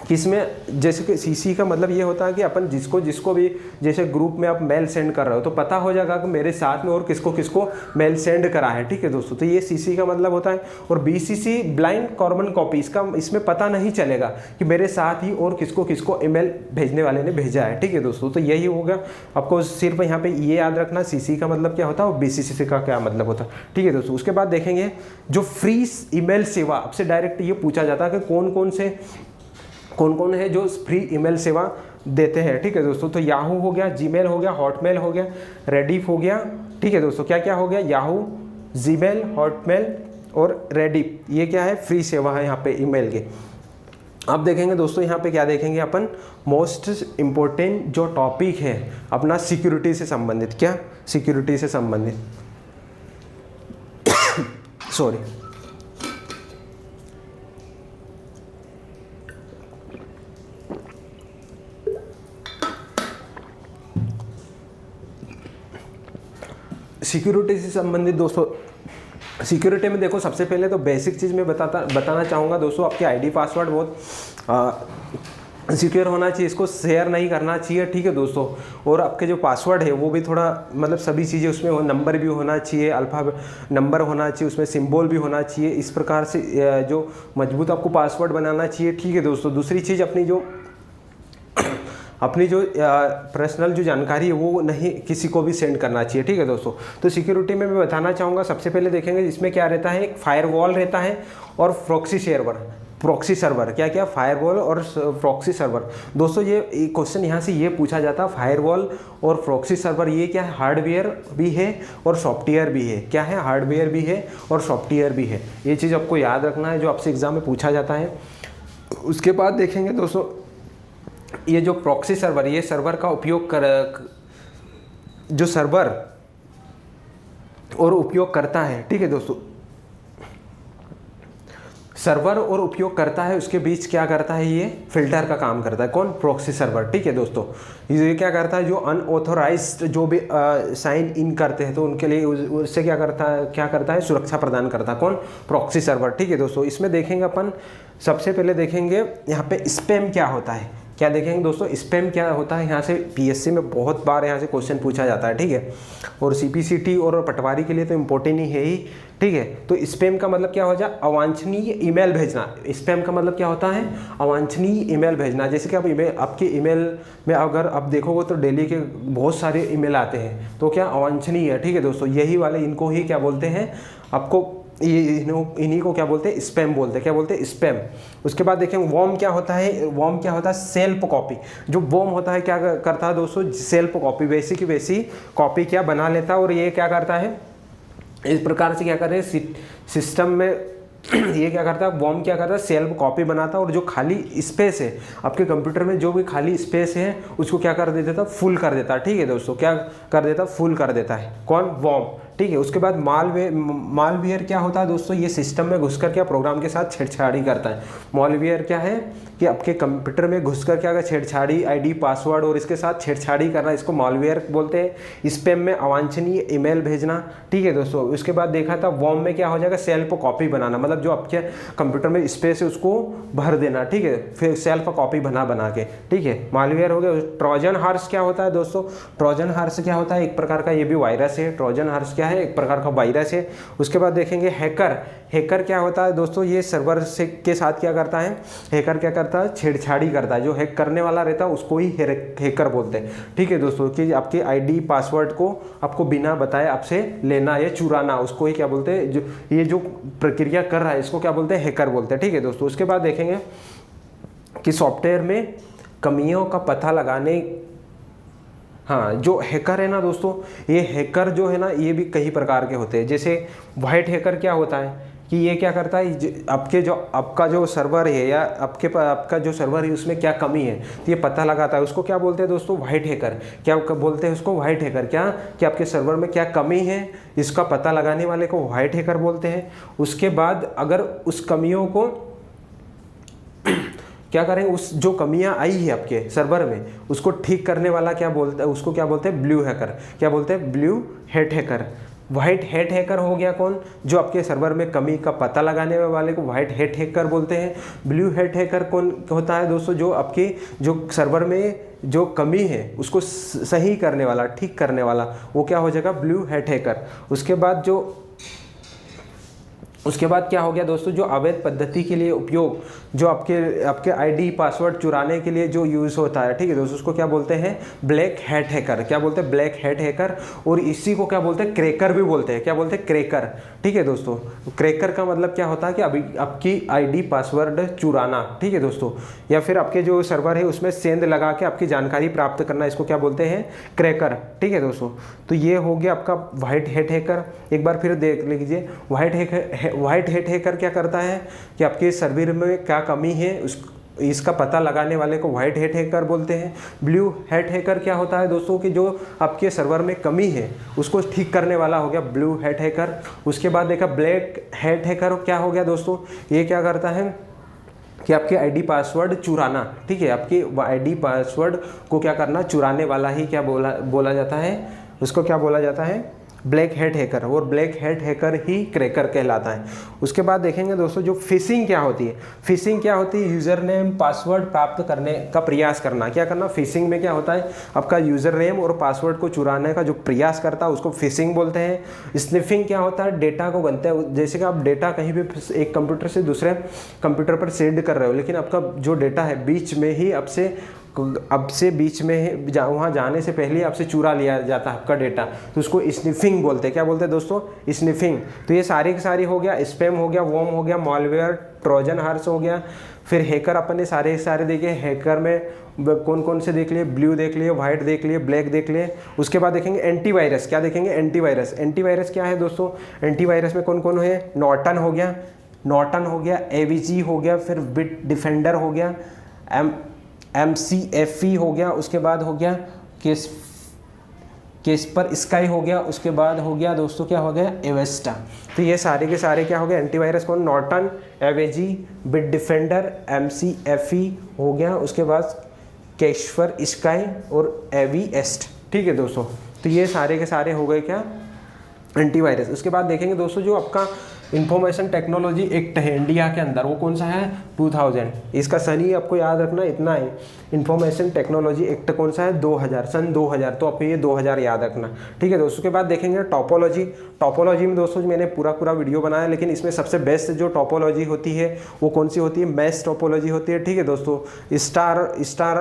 किसमें, जैसे कि सीसी का मतलब ये होता है कि अपन जिसको भी, जैसे ग्रुप में आप मेल सेंड कर रहे हो तो पता हो जाएगा कि मेरे साथ में और किसको किसको मेल सेंड करा है, ठीक है दोस्तों। तो ये सीसी का मतलब होता है। और बीसीसी ब्लाइंड कार्बन कॉपी, इसमें पता नहीं चलेगा कि मेरे साथ ही और किसको किसको ईमेल भेजने वाले ने भेजा है, ठीक है दोस्तों। तो यही हो गया, आपको सिर्फ यहाँ पे ये याद रखना सीसी का मतलब क्या होता है और बीसीसी का क्या मतलब होता है, ठीक है दोस्तों। उसके बाद देखेंगे जो फ्री ईमेल सेवा, आपसे डायरेक्ट ये पूछा जाता है कि कौन कौन है जो फ्री ईमेल सेवा देते हैं, ठीक है दोस्तों। तो याहू हो गया, जीमेल हो गया, हॉटमेल हो गया, रेडिफ हो गया, ठीक है दोस्तों। क्या क्या हो गया, याहू, जीमेल, हॉटमेल और रेडिफ, ये क्या है, फ्री सेवा है यहाँ पे ईमेल के। अब देखेंगे दोस्तों यहाँ पे क्या देखेंगे अपन, मोस्ट इम्पोर्टेंट जो टॉपिक है अपना सिक्योरिटी से संबंधित, क्या सिक्योरिटी से संबंधित सॉरी सिक्योरिटी से संबंधित दोस्तों, सिक्योरिटी में देखो सबसे पहले तो बेसिक चीज़ मैं बताना चाहूँगा दोस्तों, आपके आईडी पासवर्ड बहुत सिक्योर होना चाहिए, इसको शेयर नहीं करना चाहिए, ठीक है दोस्तों। और आपके जो पासवर्ड है वो भी थोड़ा मतलब सभी चीज़ें उसमें हो, नंबर भी होना चाहिए, अल्फ़ा नंबर होना चाहिए, उसमें सिंबल भी होना चाहिए, इस प्रकार से जो मजबूत आपको पासवर्ड बनाना चाहिए, ठीक है दोस्तों। दूसरी चीज़ अपनी जो पर्सनल जो जानकारी है वो नहीं किसी को भी सेंड करना चाहिए, ठीक है दोस्तों। तो सिक्योरिटी में मैं बताना चाहूँगा, सबसे पहले देखेंगे इसमें क्या रहता है, एक फायरवॉल रहता है और प्रॉक्सी सर्वर, क्या क्या, फायरवॉल और प्रॉक्सी सर्वर। दोस्तों ये क्वेश्चन यहाँ से ये पूछा जाता है, फायरवॉल और प्रॉक्सी सर्वर ये क्या है, हार्डवेयर भी है और सॉफ्टवेयर भी है, क्या है, हार्डवेयर भी है और सॉफ्टवेयर भी है। ये चीज़ आपको याद रखना है जो आपसे एग्जाम में पूछा जाता है। उसके बाद देखेंगे दोस्तों ये जो प्रॉक्सी सर्वर, ये सर्वर का उपयोग जो सर्वर और उपयोग करता है, ठीक है दोस्तों, सर्वर और उपयोग करता है उसके बीच क्या करता है, ये फिल्टर का काम करता है, कौन, प्रॉक्सी सर्वर, ठीक है दोस्तों। ये क्या करता है, जो अनऑथोराइज्ड जो भी साइन इन करते हैं तो उनके लिए उससे क्या करता है, सुरक्षा प्रदान करता है, कौन, प्रॉक्सी सर्वर, ठीक है दोस्तों। इसमें देखेंगे अपन, सबसे पहले देखेंगे यहाँ पे स्पैम क्या होता है, क्या देखेंगे दोस्तों, स्पैम क्या होता है। यहाँ से पीएससी में बहुत बार यहाँ से क्वेश्चन पूछा जाता है, ठीक है, और सीपीसीटी और पटवारी के लिए तो इम्पोर्टेंट ही है ही, ठीक है। तो स्पैम का मतलब क्या हो जाए, अवांछनीय ईमेल भेजना। स्पैम का मतलब क्या होता है, अवांछनीय ईमेल भेजना। जैसे कि आपके ईमेल में अगर आप देखोगे तो डेली के बहुत सारे ईमेल आते हैं, तो क्या अवांछनीय है, ठीक है दोस्तों। यही वाले इनको ही क्या बोलते हैं, आपको इन्हीं को क्या बोलते हैं, स्पैम बोलते हैं, क्या बोलते हैं, स्पैम। उसके बाद देखेंगे वॉर्म क्या होता है, सेल्फ कॉपी। जो वॉर्म होता है क्या करता है दोस्तों, सेल्फ कॉपी, वैसी की वैसी कॉपी क्या बना लेता है। और ये क्या करता है, इस प्रकार से क्या कर रहे हैं सिस्टम में, ये क्या करता है, वॉर्म क्या करता है, सेल्फ कॉपी बनाता है और जो खाली स्पेस है आपके कंप्यूटर में, जो भी खाली स्पेस है उसको क्या कर देता है, फुल कर देता है, ठीक है दोस्तों। क्या कर देता है, फुल कर देता है, कौन, वॉर्म, ठीक है। उसके बाद मालवेयर क्या होता है दोस्तों, ये सिस्टम में घुसकर क्या प्रोग्राम के साथ छेड़छाड़ी करता है। मालवेयर क्या है कि आपके कंप्यूटर में घुसकर क्या छेड़छाड़ी, आईडी पासवर्ड और इसके साथ छेड़छाड़ी करना, इसको मालवेयर बोलते हैं। स्पैम में अवांछनीय ईमेल भेजना, ठीक है दोस्तों। उसके बाद देखा था वॉर्म में क्या हो जाएगा, सेल्फ कॉपी बनाना, मतलब जो आपके कंप्यूटर में स्पेस है उसको भर देना, ठीक है, फिर सेल्फ कॉपी बना के, ठीक है, मालवेयर हो गया। ट्रोजन हॉर्स क्या होता है दोस्तों, ट्रोजन हॉर्स क्या होता है, एक प्रकार का ये भी वायरस है। ट्रोजन हॉर्स क्या है, है, एक प्रकार का वायरस है। उसके बाद देखेंगे हैकर। हैकर क्या होता है दोस्तों, ये सर्वर से के साथ क्या करता है, हैकर क्या करता है, छेड़छाड़ी करता है। जो हैक करने वाला रहता है उसको ही हैकर बोलते हैं, ठीक है दोस्तों, कि आपके आईडी पासवर्ड को आपको बिना बताए आपसे लेना या चुराना, उसको ही क्या बोलते हैं, जो ये जो प्रक्रिया कर रहा है इसको क्या बोलते हैं, हैकर बोलते हैं, ठीक है दोस्तों। उसके बाद देखेंगे कि सॉफ्टवेयर में कमियों का पता लगाने, हाँ जो हैकर है ना दोस्तों, ये हैकर जो है ना ये भी कई प्रकार के होते हैं। जैसे वाइट हैकर क्या होता है कि ये क्या करता है, आपका जो सर्वर है या आपका जो सर्वर है उसमें क्या कमी है तो ये पता लगाता है, उसको क्या बोलते हैं दोस्तों, वाइट हैकर। क्या बोलते हैं उसको, वाइट हैकर। क्या कि आपके सर्वर में क्या कमी है इसका पता लगाने वाले को वाइट हैकर बोलते हैं। उसके बाद अगर उस कमियों को क्या करें, उस जो कमियां आई है आपके सर्वर में उसको ठीक करने वाला क्या बोलता है, उसको क्या बोलते हैं, ब्लू हैकर। क्या बोलते हैं, blue hat hacker. White hat hacker हो गया कौन, जो आपके सर्वर में कमी का पता लगाने वाले को वाइट हैट हैकर बोलते हैं। ब्लू हैट हैकर कौन होता है दोस्तों, जो आपके जो सर्वर में जो कमी है उसको सही करने वाला, ठीक करने वाला, वो क्या हो जाएगा, ब्लू हैट हैकर। उसके बाद क्या हो गया दोस्तों, जो अवैध पद्धति के लिए उपयोग, जो आपके आईडी पासवर्ड चुराने के लिए जो यूज़ होता है, ठीक है दोस्तों, उसको क्या बोलते हैं, ब्लैक हैट हैकर। क्या बोलते हैं, ब्लैक हैट हैकर। और इसी को क्या बोलते हैं, क्रैकर भी बोलते हैं। क्या बोलते हैं, क्रैकर, ठीक है दोस्तों। क्रैकर का मतलब क्या होता है कि अभी आपकी आईडी पासवर्ड चुराना, ठीक है दोस्तों, या फिर आपके जो सर्वर है उसमें सेंध लगा के आपकी जानकारी प्राप्त करना, इसको क्या बोलते हैं, क्रैकर, ठीक है दोस्तों। तो ये हो गया आपका वाइट हैट हैकर। एक बार फिर देख लीजिए, वाइट हैट हैकर क्या करता है कि आपके सर्वर में क्या कमी है इसका पता लगाने वाले को वाइट हैट हैकर बोलते हैं। ब्लू हैट हैकर क्या होता है दोस्तों, कि जो आपके सर्वर में कमी है उसको ठीक करने वाला हो गया ब्लू हैट हैकर। उसके बाद देखा ब्लैक हैट हैकर क्या हो गया दोस्तों, ये क्या करता है कि आपके आईडी पासवर्ड चुराना, ठीक है, आपके आईडी पासवर्ड को क्या करना, चुराने वाला ही क्या बोला जाता है, उसको क्या बोला जाता है, ब्लैक हैट हैकर। और ब्लैक हैट हैकर ही क्रैकर कहलाता है। उसके बाद देखेंगे दोस्तों जो फिशिंग क्या होती है। फिशिंग क्या होती है, यूज़र नेम पासवर्ड प्राप्त करने का प्रयास करना। क्या करना, फिशिंग में क्या होता है, आपका यूज़र नेम और पासवर्ड को चुराने का जो प्रयास करता है उसको फिशिंग बोलते हैं। स्निफिंग क्या होता है, डेटा को गनते हैं, जैसे कि आप डेटा कहीं भी एक कंप्यूटर से दूसरे कंप्यूटर पर सेंड कर रहे हो, लेकिन आपका जो डेटा है बीच में ही आपसे बीच में वहाँ जाने से पहले आपसे चुरा लिया जाता है आपका डेटा, तो उसको स्निफिंग बोलते हैं। क्या बोलते हैं दोस्तों, स्निफिंग। तो ये सारी की सारी हो गया, स्पैम हो गया, वॉर्म हो गया, मॉलवेयर, ट्रोजन हॉर्स हो गया। फिर हैकर अपन ने सारे देखे। हैकर में कौन कौन से देख लिए, ब्लू देख लिए, वाइट देख लिए, ब्लैक देख लिए। उसके बाद देखेंगे एंटीवायरस। क्या देखेंगे, एंटीवायरस। एंटीवायरस क्या है दोस्तों, एंटीवायरस में कौन कौन है, नॉर्टन हो गया, एवीजी हो गया, फिर बिट डिफेंडर हो गया, MCAFE हो गया, उसके बाद हो गया केस्पर स्काई हो गया, उसके बाद हो गया दोस्तों क्या हो गया, एवेस्टा। तो ये सारे के सारे क्या हो गया, एंटीवायरस कौन, Norton, AVG, bit defender, MCAFE हो गया, उसके बाद केस्पर स्काई और एवीएस्ट, ठीक है दोस्तों। तो ये सारे के सारे हो गए क्या, एंटीवायरस। उसके बाद देखेंगे दोस्तों जो आपका इंफॉर्मेशन टेक्नोलॉजी एक्ट है इंडिया के अंदर, वो कौन सा है, 2000। इसका सन ही आपको याद रखना इतना है, इंफॉर्मेशन टेक्नोलॉजी एक्ट कौन सा है, 2000, सन 2000। तो आपको ये 2000 याद रखना, ठीक है दोस्तों। उसके बाद देखेंगे टॉपोलॉजी में दोस्तों मैंने पूरा वीडियो बनाया, लेकिन इसमें सबसे बेस्ट जो टॉपोलॉजी होती है वो कौन सी होती है, मैश टॉपोलॉजी होती है, ठीक है दोस्तों। स्टार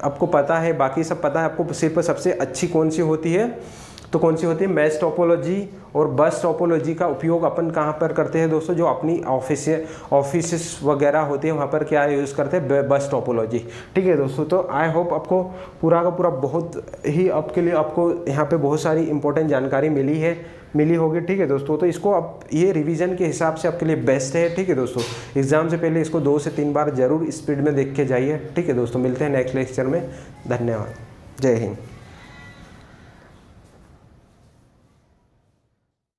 आपको पता है, बाकी सब पता है आपको, सिर्फ सबसे अच्छी कौन सी होती है, तो कौन सी होती है, मैश टोपोलॉजी। और बस टोपोलॉजी का उपयोग अपन कहाँ पर करते हैं दोस्तों, जो अपनी ऑफिस वगैरह होती है वहाँ पर क्या यूज़ करते हैं, बस टोपोलॉजी, ठीक है दोस्तों। तो आई होप आपको पूरा का पूरा बहुत ही आपके लिए आपको यहाँ पे बहुत सारी इंपॉर्टेंट जानकारी मिली होगी, ठीक है दोस्तों। तो इसको आप ये रिवीजन के हिसाब से आपके लिए बेस्ट है, ठीक है दोस्तों। एग्जाम से पहले इसको 2 से 3 बार जरूर स्पीड में देख के जाइए, ठीक है दोस्तों। मिलते हैं नेक्स्ट लेक्चर में, धन्यवाद, जय हिंद।